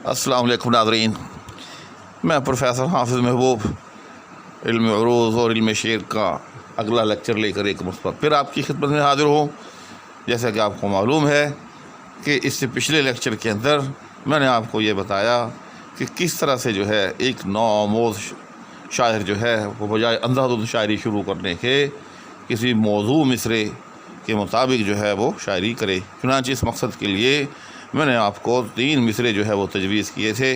अस्सलाम वालेकुम नाज़रीन, मैं प्रोफेसर हाफिज़ महबूब इल्म उरूज़ और इल्म शेर का अगला लेक्चर लेकर एक मुस्बत फिर आपकी खिदमत में हाज़िर हूँ। जैसा कि आपको मालूम है कि इससे पिछले लेक्चर के अंदर मैंने आपको ये बताया कि किस तरह से जो है एक नौआमोज़ शायर जो है वो बजाय अंधाधुंध शायरी शुरू करने के किसी मौजू मिसरे के मुताबिक जो है वो शायरी करे। चुनांचे इस मकसद के लिए मैंने आपको 3 मिसरे जो है वो तजवीज़ किए थे।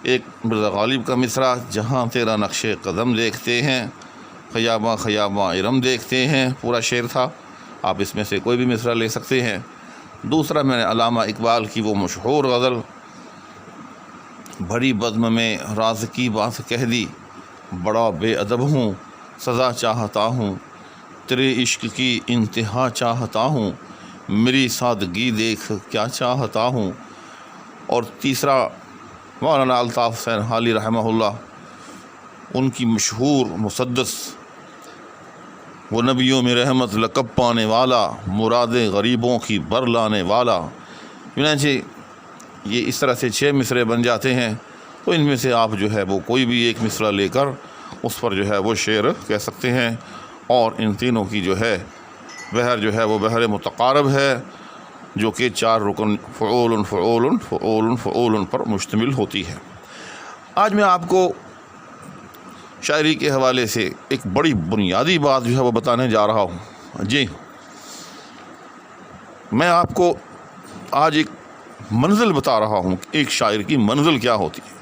एक मिर्ज़ा गालिब का मिसरा, जहाँ तेरा नक्शे कदम देखते हैं, ख़यामा ख़यामा इरम देखते हैं, पूरा शेर था। आप इसमें से कोई भी मिसरा ले सकते हैं। दूसरा मैंने अल्लामा इकबाल की वो मशहूर गज़ल, बड़ी बज़्म में राज की बात कह दी, बड़ा बेअदब हूँ सज़ा चाहता हूँ, तेरे इश्क की इंतहा चाहता हूँ, मेरी सादगी देख क्या चाहता हूँ। और तीसरा मौलाना अल्ताफ़ हुसैन हाली रहमहुल्लाह, उनकी मशहूर मुसद्दस, वो नबियों में रहमत लक़ब पाने वाला, मुरादे गरीबों की बर लाने वाला। चुनांचे ये इस तरह से 6 मिसरे बन जाते हैं। तो इनमें से आप जो है वो कोई भी एक मिसरा लेकर उस पर जो है वो शेर कह सकते हैं। और इन तीनों की जो है बहर जो है वो बहर मुतक़ारब है, जो कि 4 रुकन फ़ऊलन फ़ऊलन फ़ऊलन फ़ऊलन पर मुश्तमिल होती है। आज मैं आपको शायरी के हवाले से एक बड़ी बुनियादी बात जो है वो बताने जा रहा हूँ। जी, मैं आपको आज एक मंजिल बता रहा हूँ, एक शायर की मंजिल क्या होती है।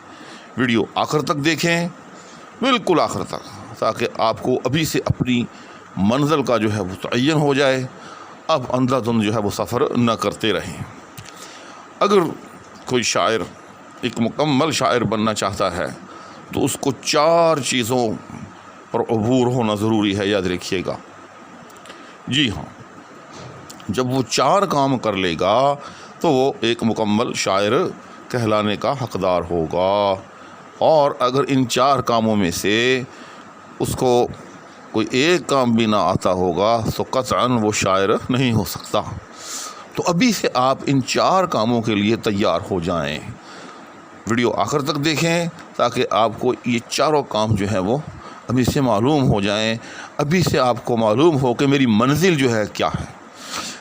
वीडियो आखिर तक देखें, बिल्कुल आखिर तक, ताकि आपको अभी से अपनी मंजिल का जो है वो तयन हो जाए। अब अंधाधुंध जो है वो सफ़र न करते रहें। अगर कोई शायर एक मुकम्मल शायर बनना चाहता है तो उसको 4 चीज़ों पर अबूर होना ज़रूरी है, याद रखिएगा। जी हाँ, जब वो 4 काम कर लेगा तो वो एक मुकम्मल शायर कहलाने का हकदार होगा। और अगर इन 4 कामों में से उसको कोई एक काम भी ना आता होगा तो क़त्अन वो शायर नहीं हो सकता। तो अभी से आप इन 4 कामों के लिए तैयार हो जाएं। वीडियो आखिर तक देखें ताकि आपको ये 4 काम जो है वो अभी से मालूम हो जाएं। अभी से आपको मालूम हो कि मेरी मंजिल जो है क्या है।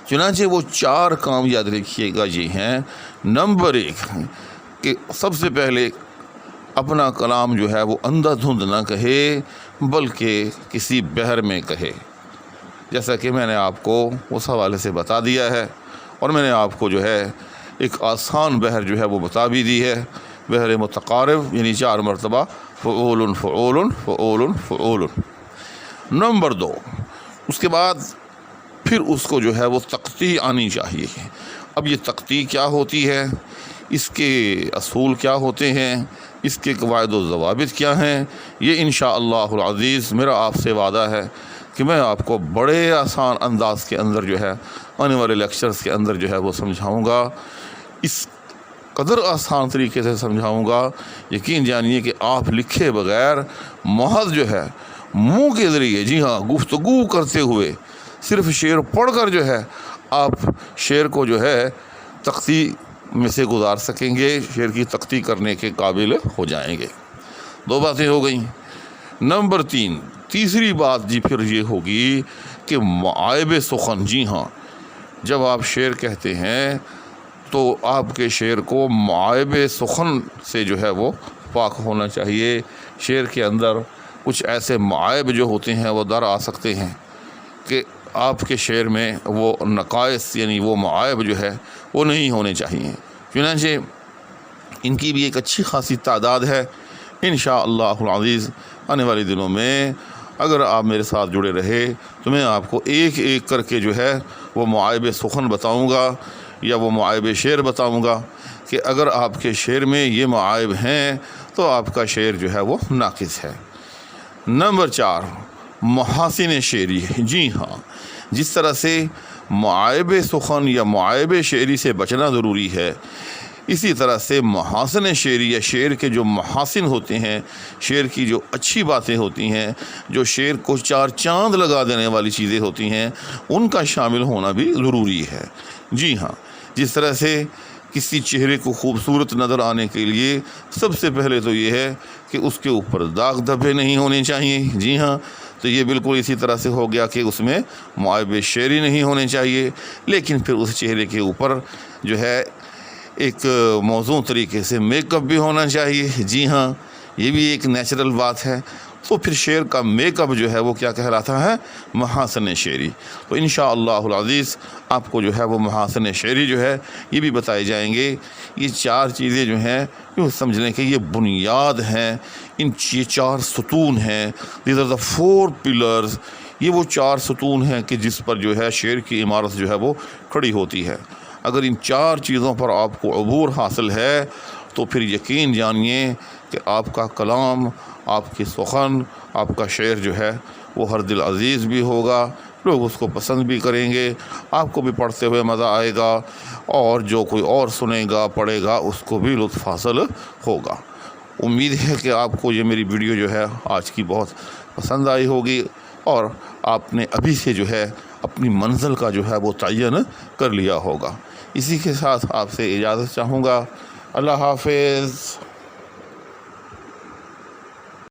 चुनांचे वो 4 काम याद रखिएगा ये हैं। नंबर 1 कि सबसे पहले अपना कलाम जो है वो अंधाधुंध ना कहे, बल्कि किसी बहर में कहे। जैसा कि मैंने आपको उस हवाले से बता दिया है, और मैंने आपको जो है एक आसान बहर जो है वो बता भी दी है, बहर मुतक़ारिब, यानी 4 मरतबा फ़ऊलन फ़ऊलन फ़ऊलन फ़ऊलन। नंबर 2, उसके बाद फिर उसको जो है वो तख्ती आनी चाहिए। अब ये तख्ती क्या होती है, इसके असूल क्या होते हैं, इसके क़वाइद व ज़वाबित क्या हैं, ये इंशाअल्लाहुल अज़ीज़ मेरा आपसे वादा है कि मैं आपको बड़े आसान अंदाज़ के अंदर जो है आने वाले लेक्चर्स के अंदर जो है वो समझाऊँगा। इस कदर आसान तरीके से समझाऊँगा, यकीन जानिए कि आप लिखे बग़ैर महज़ जो है मुँह के ज़रिए, जी हाँ, गुफ्तगू करते हुए सिर्फ़ शेर पढ़कर जो है आप शेर को जो है तख्ती में से गुजार सकेंगे, शेर की तख्ती करने के काबिल हो जाएंगे। 2 बातें हो गई। नंबर 3, तीसरी बात जी फिर ये होगी कि मायब सुखन। जी हाँ, जब आप शेर कहते हैं तो आपके शेर को मायब सुखन से जो है वो पाक होना चाहिए। शेर के अंदर कुछ ऐसे मायब जो होते हैं वो दर आ सकते हैं कि आपके शेर में वो नकाइस, यानी वो मायब जो है वो नहीं होने चाहिए। चुनांचे इनकी भी एक अच्छी खासी तादाद है। इंशाअल्लाहुल अज़ीज़ आने वाले दिनों में अगर आप मेरे साथ जुड़े रहे तो मैं आपको एक एक करके जो है वो मायब सुखन बताऊंगा, या वो मायब शेर बताऊंगा कि अगर आपके शेर में ये मायब हैं तो आपका शेर जो है वो नाकिस है। नंबर 4, महासिन शेरी। जी हाँ, जिस तरह से मायब सुखन या मायब शेरी से बचना ज़रूरी है, इसी तरह से महासिन शेरी या शेर के जो महासिन होते हैं, शेर की जो अच्छी बातें होती हैं, जो शेर को 4 चांद लगा देने वाली चीज़ें होती हैं, उनका शामिल होना भी ज़रूरी है। जी हाँ, जिस तरह से کسی چہرے کو خوبصورت نظر آنے کے لیے سب سے پہلے تو یہ ہے کہ اس کے اوپر داغ دھبے نہیں ہونے چاہیے. جی ہاں، تو یہ بالکل اسی طرح سے ہو گیا کہ اس میں معائب شعری نہیں ہونے چاہیے. لیکن پھر اس چہرے کے اوپر جو ہے ایک موزوں طریقے سے میک اپ بھی ہونا چاہیے. جی ہاں، یہ بھی ایک نیچرل بات ہے. تو پھر شعر کا میک اپ جو ہے وہ کیا کہلاتا ہے؟ محاسن شعری. تو انشاءاللہ العزیز آپ کو جو ہے وہ محاسن شعری جو ہے یہ بھی بتائے جائیں گے. یہ 4 چیزیں جو ہیں یوں سمجھ لیں کہ یہ بنیاد ہیں، یہ 4 ستون ہیں. These are the 4 pillars. یہ وہ 4 ستون ہیں کہ جس پر جو ہے شعر کی عمارت جو ہے وہ کھڑی ہوتی ہے. اگر ان 4 چیزوں پر آپ کو عبور حاصل ہے تو پھر یقین جانیے کہ آپ کا کلام، آپ کی سخن، آپ کا شعر جو ہے وہ ہر دل عزیز بھی ہوگا، لوگ اس کو پسند بھی کریں گے، آپ کو بھی پڑھتے ہوئے مزہ آئے گا، اور جو کوئی اور سنے گا پڑھے گا اس کو بھی لطف حاصل ہوگا. امید ہے کہ آپ کو یہ میری ویڈیو جو ہے آج کی بہت پسند آئی ہوگی، اور آپ نے ابھی سے جو ہے اپنی منزل کا جو ہے وہ تعین کر لیا ہوگا. اسی کے ساتھ آپ سے اجازت چاہوں گا. اللہ حافظ.